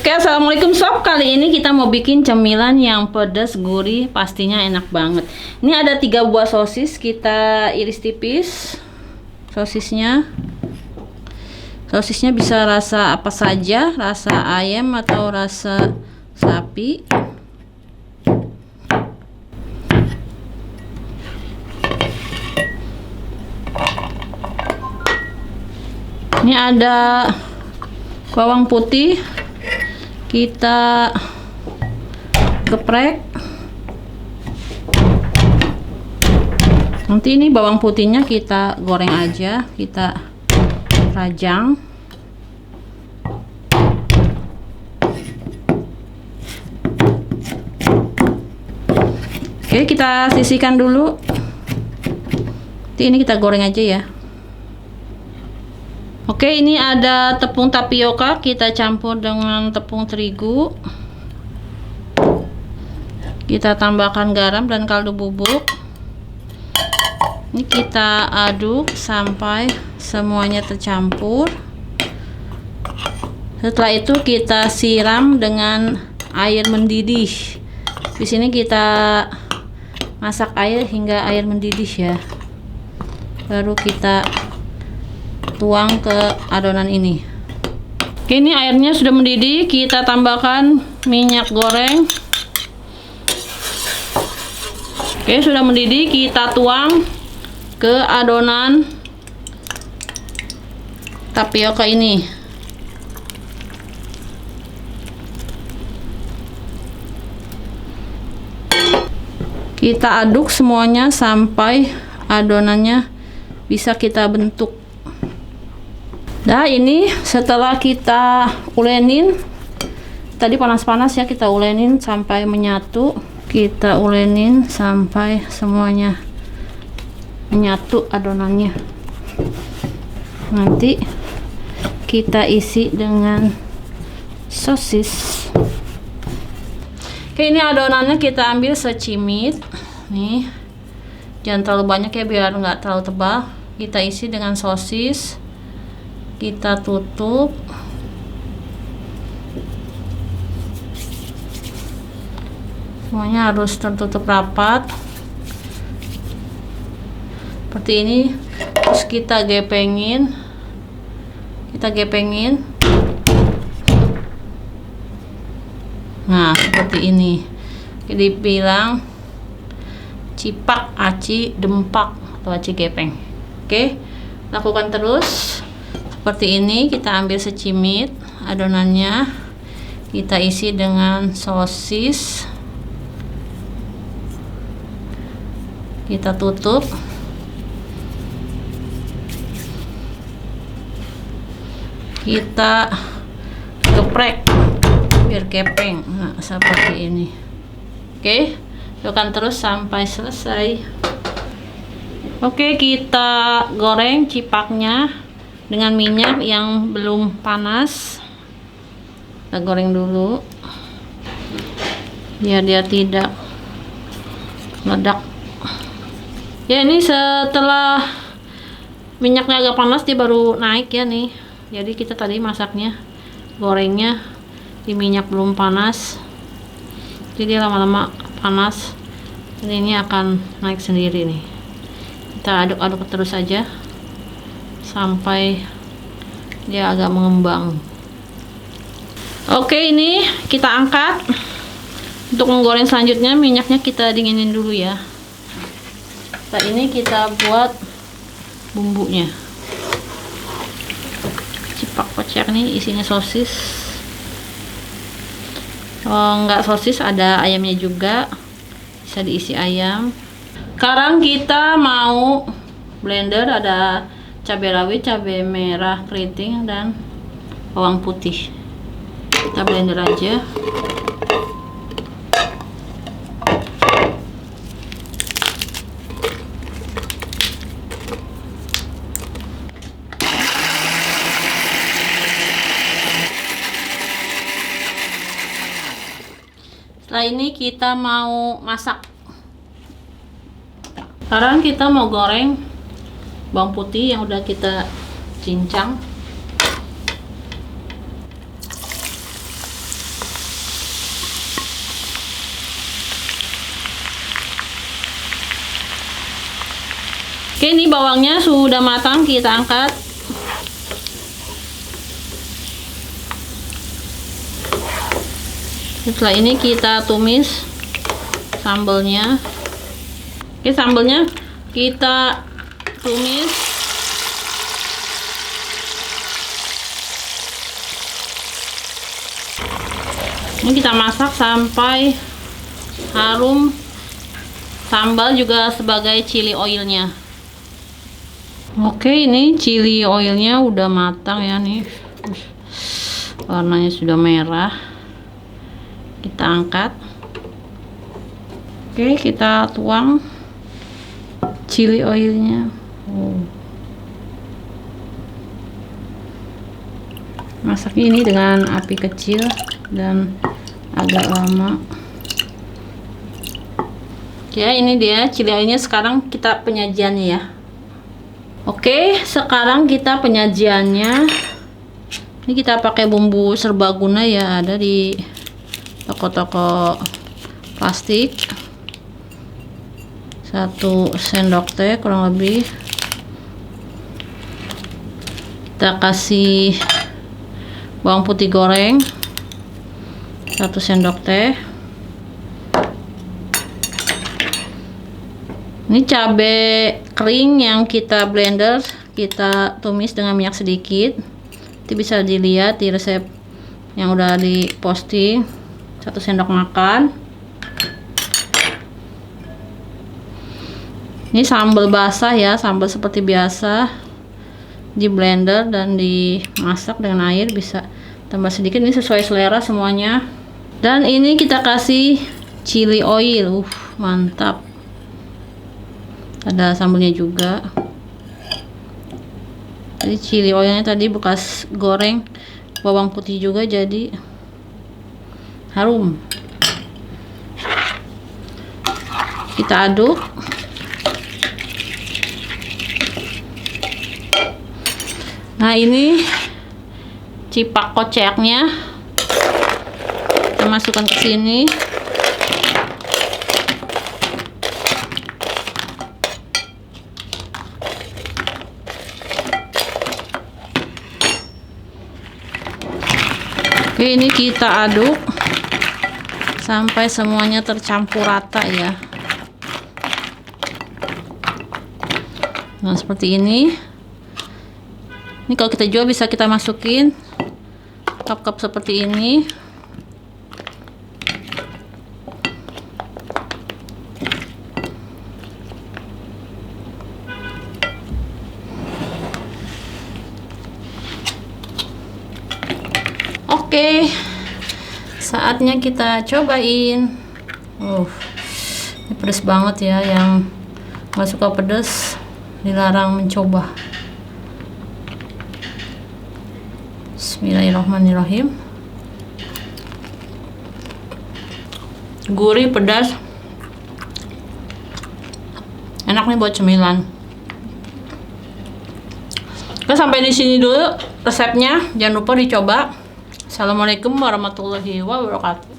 Oke, assalamualaikum sob. Kali ini kita mau bikin cemilan yang pedas, gurih, pastinya enak banget. Ini ada 3 buah sosis, kita iris tipis. Sosisnya bisa rasa apa saja, rasa ayam atau rasa sapi. Ini ada bawang putih, kita geprek. Nanti ini bawang putihnya kita goreng aja, kita rajang. Oke, kita sisihkan dulu. Nanti ini kita goreng aja ya. Oke, ini ada tepung tapioka, kita campur dengan tepung terigu. Kita tambahkan garam dan kaldu bubuk. Ini kita aduk sampai semuanya tercampur. Setelah itu kita siram dengan air mendidih. Di sini kita masak air hingga air mendidih ya. Baru kita tuang ke adonan ini. Oke, ini airnya sudah mendidih, kita tambahkan minyak goreng. Oke, sudah mendidih, kita tuang ke adonan tapioka ini. Kita aduk semuanya sampai adonannya bisa kita bentuk. Nah, ini setelah kita ulenin, tadi panas-panas ya, kita ulenin sampai menyatu. Kita ulenin sampai semuanya menyatu adonannya. Nanti kita isi dengan sosis. Oke, ini adonannya kita ambil secimit. Nih, jangan terlalu banyak ya biar nggak terlalu tebal. Kita isi dengan sosis. Kita tutup. Semuanya harus tertutup rapat seperti ini. Terus kita gepengin. Nah, seperti ini. Jadi bilang cipak, aci, dempak atau aci gepeng. Oke, lakukan terus. Seperti ini, kita ambil secimit adonannya, kita isi dengan sosis, kita tutup, kita geprek biar kepeng. Nah, seperti ini. Oke, lakukan terus sampai selesai. Oke, kita goreng cipaknya dengan minyak yang belum panas. Kita goreng dulu biar dia tidak meledak ya. Ini setelah minyaknya agak panas dia baru naik ya nih. Jadi kita tadi masaknya, gorengnya di minyak belum panas, jadi lama-lama panas, dan ini akan naik sendiri nih. Kita aduk-aduk terus aja sampai dia agak mengembang. Oke, ini kita angkat. Untuk menggoreng selanjutnya, minyaknya kita dinginin dulu ya. Nah, ini kita buat bumbunya. Cipak kocek nih isinya sosis. Kalau enggak sosis, ada ayamnya juga, bisa diisi ayam. Sekarang kita mau blender, ada cabai rawit, cabai merah keriting, dan bawang putih. Kita blender aja. Setelah ini kita mau masak. Sekarang kita mau goreng bawang putih yang udah kita cincang. Oke, ini bawangnya sudah matang, kita angkat. Setelah ini kita tumis sambelnya. Oke, sambelnya kita tumis. Ini kita masak sampai harum. Sambal juga sebagai chili oilnya. Oke, ini chili oilnya udah matang ya nih. Warnanya sudah merah. Kita angkat. Oke, kita tuang chili oilnya. Masak ini dengan api kecil dan agak lama. Ya, ini dia chili oilnya. Sekarang kita penyajiannya ya. Oke, sekarang kita penyajiannya. Ini kita pakai bumbu serbaguna ya, ada di toko-toko plastik. 1 sendok teh kurang lebih. Kita kasih bawang putih goreng 1 sendok teh. Ini cabai kering yang kita blender, kita tumis dengan minyak sedikit. Itu bisa dilihat di resep yang udah diposting. 1 sendok makan. Ini sambal basah ya, sambal seperti biasa. Di blender dan dimasak dengan air, bisa tambah sedikit, ini sesuai selera semuanya. Dan ini kita kasih chili oil. Mantap. Ada sambelnya juga. Jadi chili oilnya tadi bekas goreng bawang putih juga, jadi harum. Kita aduk. Nah, ini cipak koceknya kita masukkan ke sini. Oke, ini kita aduk sampai semuanya tercampur rata ya. Nah, seperti ini. Ini kalau kita jual bisa kita masukin cup-cup seperti ini. Oke, saatnya kita cobain. Ini pedas banget ya, yang nggak suka pedas dilarang mencoba. Bismillahirrahmanirrahim. Gurih, pedas, enak nih buat cemilan. Oke, sampai di sini dulu resepnya. Jangan lupa dicoba. Assalamualaikum warahmatullahi wabarakatuh.